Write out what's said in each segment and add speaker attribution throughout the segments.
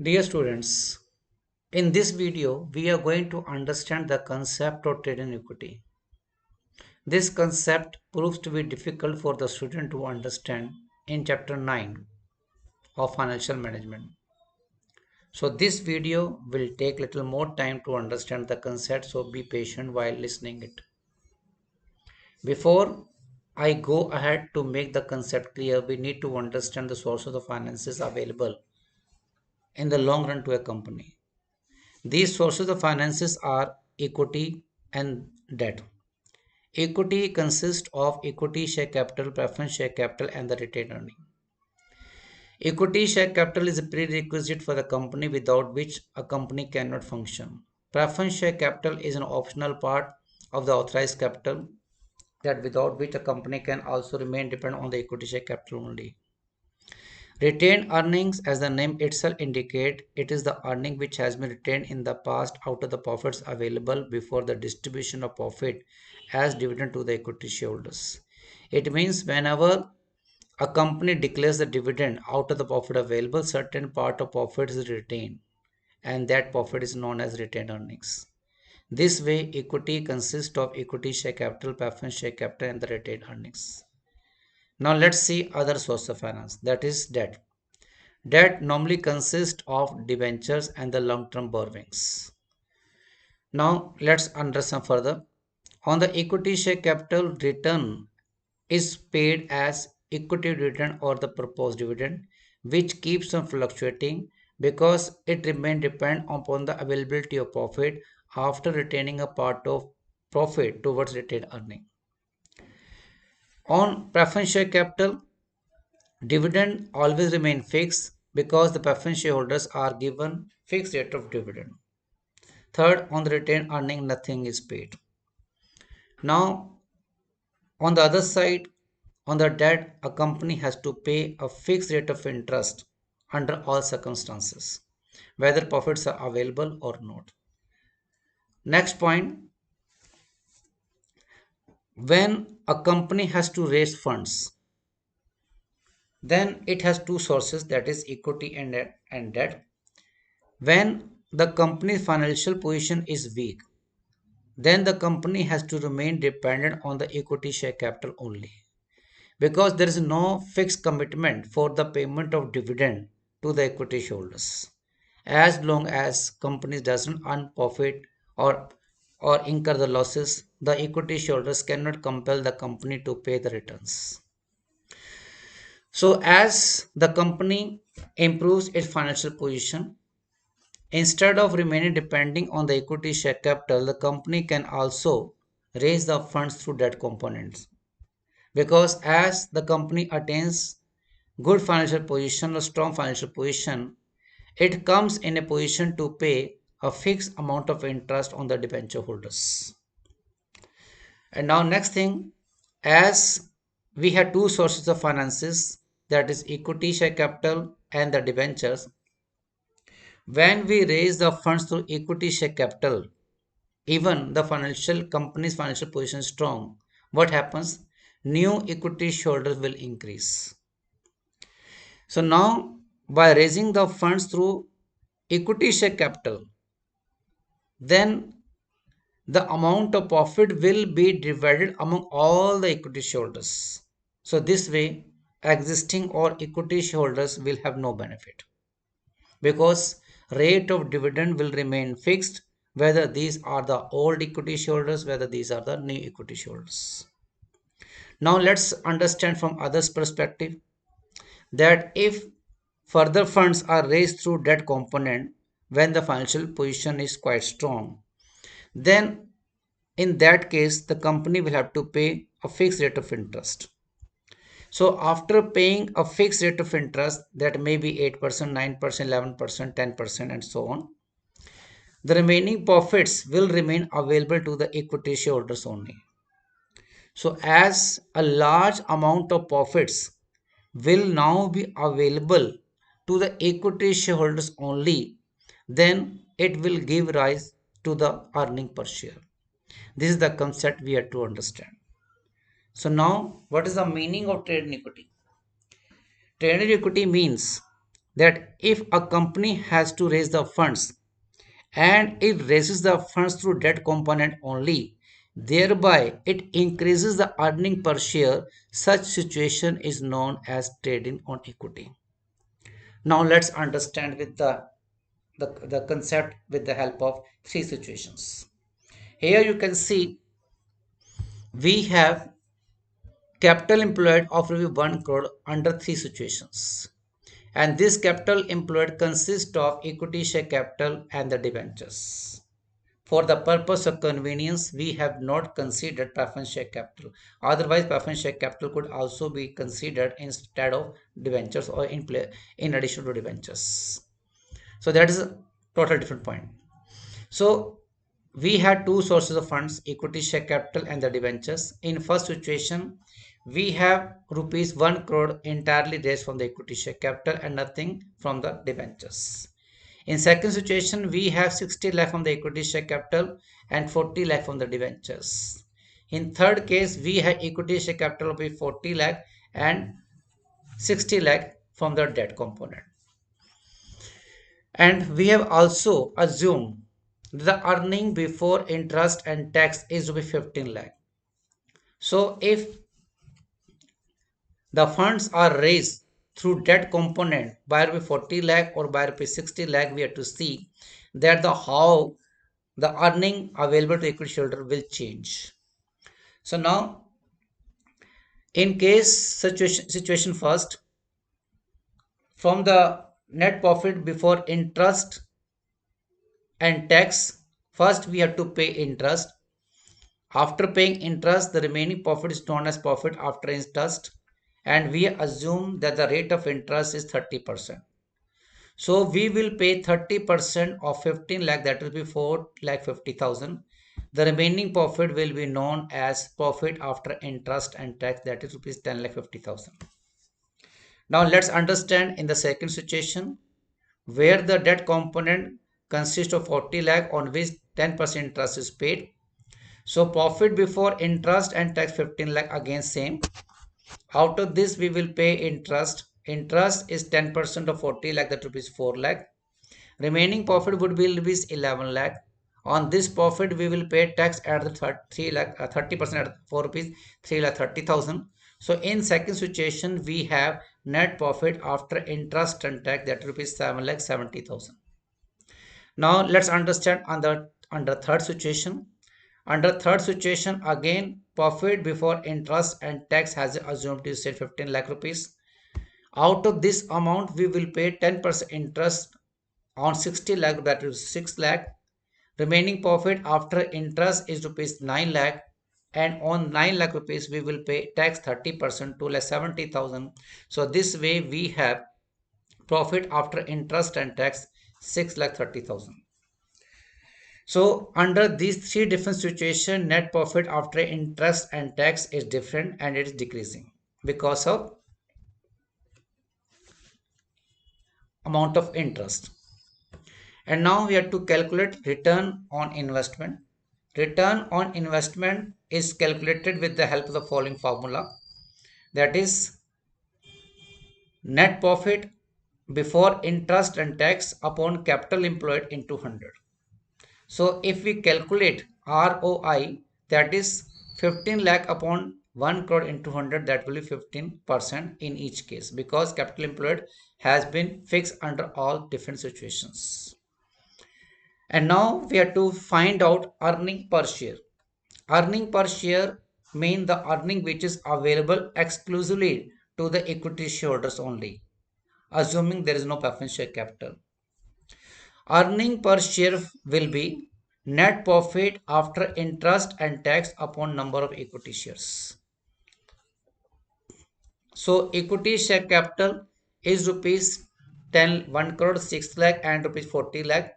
Speaker 1: Dear students, in this video, we are going to understand the concept of trade in equity. This concept proves to be difficult for the student to understand in chapter 9 of financial management. So this video will take little more time to understand the concept, so be patient while listening it. Before I go ahead to make the concept clear, we need to understand the source of the finances available in the long run to a company. These sources of finances are equity and debt. Equity consists of equity share capital, preference share capital, and the retained earning. Equity share capital is a prerequisite for the company without which a company cannot function. Preference share capital is an optional part of the authorized capital that without which a company can also remain dependent on the equity share capital only. Retained earnings, as the name itself indicates, it is the earning which has been retained in the past out of the profits available before the distribution of profit as dividend to the equity shareholders. It means whenever a company declares the dividend out of the profit available, certain part of profit is retained, and that profit is known as retained earnings. This way, equity consists of equity share capital, preference share capital, and the retained earnings. Now let's see other source of finance, that is debt. Debt normally consists of debentures and the long-term borrowings. Now let's understand further. On the equity share capital, return is paid as equity dividend or the proposed dividend, which keeps on fluctuating because it remains dependent upon the availability of profit after retaining a part of profit towards retained earning. On preference share capital, dividend always remain fixed because the preference shareholders are given fixed rate of dividend. Third, on the retained earning, nothing is paid. Now, on the other side, on the debt, a company has to pay a fixed rate of interest under all circumstances, whether profits are available or not. Next point, when a company has to raise funds, then it has two sources, that is equity and debt. When the company's financial position is weak, then the company has to remain dependent on the equity share capital only because there is no fixed commitment for the payment of dividend to the equity shareholders. As long as companies doesn't earn profit or incur the losses, the equity shareholders cannot compel the company to pay the returns. So as the company improves its financial position, instead of remaining depending on the equity share capital, the company can also raise the funds through debt components. Because as the company attains good financial position or strong financial position, it comes in a position to pay a fixed amount of interest on the debenture holders. And now next thing, as we have two sources of finances, that is equity share capital and the debentures. When we raise the funds through equity share capital, even the financial company's financial position is strong, what happens? New equity shareholders will increase. So now by raising the funds through equity share capital, then the amount of profit will be divided among all the equity shareholders. So this way, existing or equity shareholders will have no benefit because rate of dividend will remain fixed whether these are the old equity shareholders, whether these are the new equity shareholders. Now let's understand from others perspective that if further funds are raised through debt component when the financial position is quite strong, then in that case the company will have to pay a fixed rate of interest. So after paying a fixed rate of interest that may be 8%, 9%, 11%, 10%, and so on, the remaining profits will remain available to the equity shareholders only. So as a large amount of profits will now be available to the equity shareholders only, then it will give rise to the earning per share. This is the concept we have to understand. So now what is the meaning of trade in equity? Trade in equity means that if a company has to raise the funds and it raises the funds through debt component only, thereby it increases the earning per share, such situation is known as trading on equity. Now let's understand with the concept with the help of three situations. Here you can see we have capital employed of rupees 1 crore under three situations. And this capital employed consists of equity share capital and the debentures. For the purpose of convenience, we have not considered preference share capital. Otherwise, preference share capital could also be considered instead of debentures or in addition to debentures. So that is a total different point. So we had two sources of funds, equity share capital and the debentures. In first situation, we have rupees 1 crore entirely raised from the equity share capital and nothing from the debentures. In second situation, we have 60 lakh from the equity share capital and 40 lakh from the debentures. In third case, we have equity share capital of 40 lakh and 60 lakh from the debt component. And we have also assumed the earning before interest and tax is to be 15 lakh. So if the funds are raised through debt component by rupees 40 lakh or by rupees 60 lakh, we have to see that the how the earning available to equity shareholder will change. So now in case situation first, from the net profit before interest and tax, first we have to pay interest. After paying interest, the remaining profit is known as profit after interest, and we assume that the rate of interest is 30%. So we will pay 30% of 15 lakh, that will be 4 lakh 50,000. The remaining profit will be known as profit after interest and tax, that is rupees 10 lakh 50,000. Now let's understand in the second situation where the debt component consists of 40 lakh on which 10% interest is paid. So profit before interest and tax 15 lakh, again same. Out of this we will pay interest. Interest is 10% of 40 lakh, that rupees 4 lakh. Remaining profit would be rupees 11 lakh. On this profit we will pay tax at the 3 lakh 30% at 4 rupees 3 lakh 30,000. So in second situation we have net profit after interest and tax, that rupees 7 lakh 70,000. Now let's understand under third situation. Under third situation, again profit before interest and tax has assumed to say 15 lakh rupees. Out of this amount we will pay 10% interest on 60 lakh, that is 6 lakh. Remaining profit after interest is rupees 9 lakh, and on 9 lakh rupees we will pay tax 30%, 2 lakh 70,000. So this way we have profit after interest and tax 6 lakh 30,000. So under these three different situations, net profit after interest and tax is different and it is decreasing because of amount of interest. And now we have to calculate return on investment. Return on investment is calculated with the help of the following formula. That is net profit before interest and tax upon capital employed into 100. So if we calculate ROI, that is 15 lakh upon 1 crore into 100, that will be 15% in each case because capital employed has been fixed under all different situations. And now we have to find out earning per share. Earning per share means the earning which is available exclusively to the equity shareholders only, assuming there is no preference share capital. Earning per share will be net profit after interest and tax upon number of equity shares. So equity share capital is rupees 1 crore 6 lakh and rupees 40 lakh,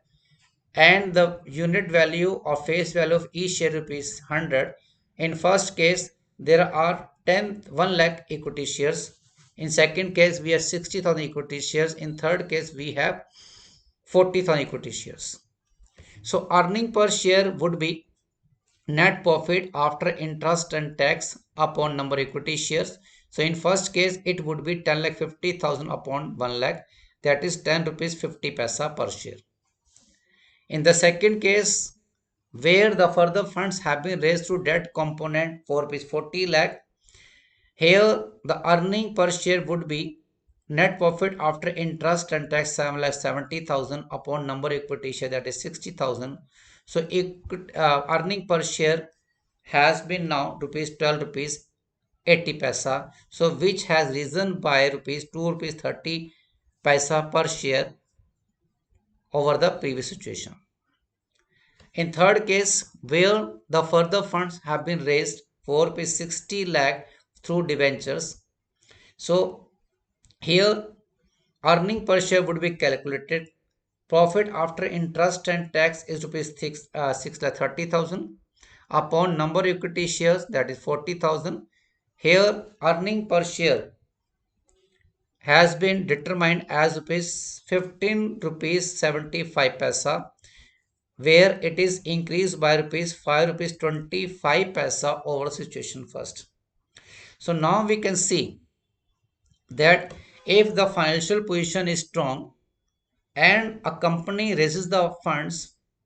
Speaker 1: and the unit value or face value of each share rupees 100. In first case there are 1 lakh equity shares. In second case we have 60,000 equity shares. In third case we have 40,000 equity shares. So earning per share would be net profit after interest and tax upon number of equity shares. So in first case it would be 10 lakh 50,000 upon 1 lakh. that is 10 rupees 50 paisa per share. In the second case, where the further funds have been raised through debt component for rupees 40 lakh, here the earning per share would be net profit after interest and tax 70,000 upon number equity share, that is 60,000. So earning per share has been now rupees 12 rupees 80 paisa, so which has risen by rupees 2 rupees 30 paisa per share over the previous situation. In third case, where the further funds have been raised for rupees 60 lakh through debentures, so here earning per share would be calculated. Profit after interest and tax is rupees 6 lakh 30,000 upon number equity shares, that is 40,000. Here earning per share has been determined as rupees 15 rupees 75 paisa, where it is increased by rupees 5 rupees 25 paisa over situation first. So now we can see that if the financial position is strong and a company raises the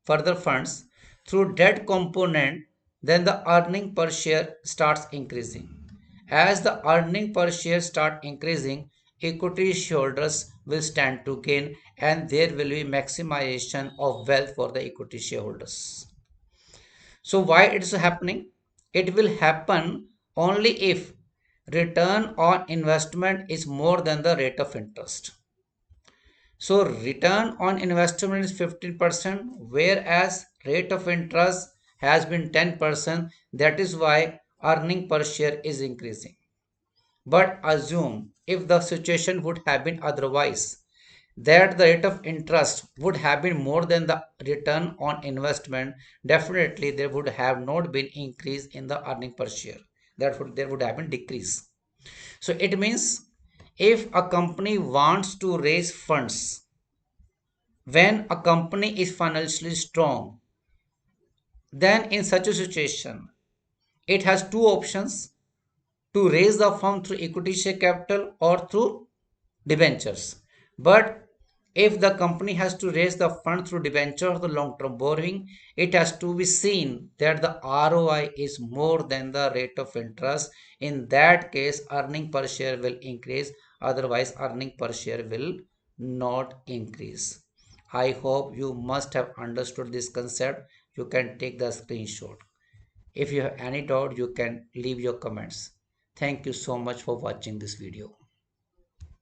Speaker 1: further funds through debt component, then the earning per share starts increasing. As the earning per share start increasing, equity shareholders will stand to gain and there will be maximization of wealth for the equity shareholders. So why it is happening? It will happen only if return on investment is more than the rate of interest. So return on investment is 15%, whereas rate of interest has been 10%. That is why earning per share is increasing. But assume if the situation would have been otherwise, that the rate of interest would have been more than the return on investment, definitely there would have not been increase in the earning per share. Therefore, there would have been decrease. So it means if a company wants to raise funds, when a company is financially strong, then in such a situation, it has two options: to raise the fund through equity share capital or through debentures. But if the company has to raise the fund through debenture or the long-term borrowing, it has to be seen that the ROI is more than the rate of interest. In that case, earning per share will increase. Otherwise, earning per share will not increase. I hope you must have understood this concept. You can take the screenshot. If you have any doubt, you can leave your comments. Thank you so much for watching this video.